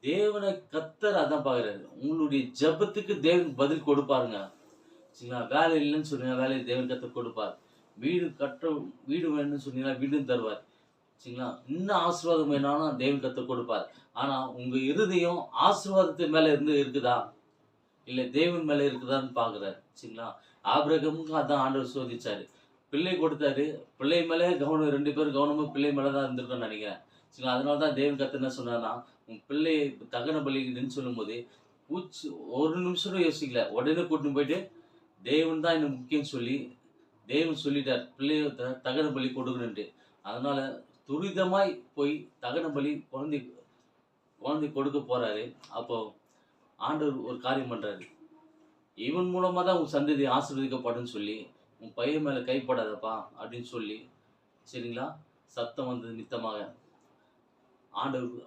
தேவனை கர்த்தர் அதான் பார்க்குறாரு. உங்களுடைய ஜெபத்துக்கு தேவன் பதில் கொடுப்பாருங்க. சரிங்களா? வேலை இல்லன்னு சொன்னீங்கன்னா, வேலைய தேவன் கர்த்தர் கொடுப்பார். வீடு கட்ட வீடு வேணும்னு சொன்னீங்கன்னா, வீடும் தருவார். சரிங்களா? இன்னும் ஆசீர்வாதம் வேணாலும் தேவன் கர்த்தர் கொடுப்பார். ஆனா, உங்க இருதயம் ஆசீர்வாதத்து மேல இருக்குதா? இல்ல தேவன் மேல இருக்குதான்னு பார்க்குறாரு. சரிங்களா? ஆபிரகாமுக்கும் அதான் ஆண்டவர் சோதிச்சாரு. பிள்ளை கொடுத்தாரு. பிள்ளை மேலே கவனம் 2 பேரும் கவனமும் பிள்ளை மேல தான் இருந்திருக்கும்னு நெனைக்கிறேன். சரிங்களா? அதனால தான் தேவன் கர்த்தர் என்ன சொன்னார்ன்னா, உன் பிள்ளையை தகன பலியிடுன்னு சொல்லும்போது, பூச்சு ஒரு நிமிஷம் கூட யோசிக்கல. உடனே கூட்டின்னு போயிட்டு, தேவன் தான் எனக்கு முக்கியம்னு சொல்லி, தேவன் சொல்லிட்டார். பிள்ளைய தகன பலி கொடுக்கணுன்ட்டு. அதனால துரிதமாய் போய் தகன பலி குழந்தை குழந்தை கொடுக்க போறாரு. அப்போ ஆண்டவர் ஒரு காரியம் பண்றாரு. இவன் மூலமா தான் உன் சந்ததி ஆசீர்வதிக்கப்படும்னு சொல்லி, உன் பையன் மேல கைப்படாதப்பா அப்படின்னு சொல்லி, சரிங்களா? சத்தம் வந்தது நித்தமாக ஆண்டவர்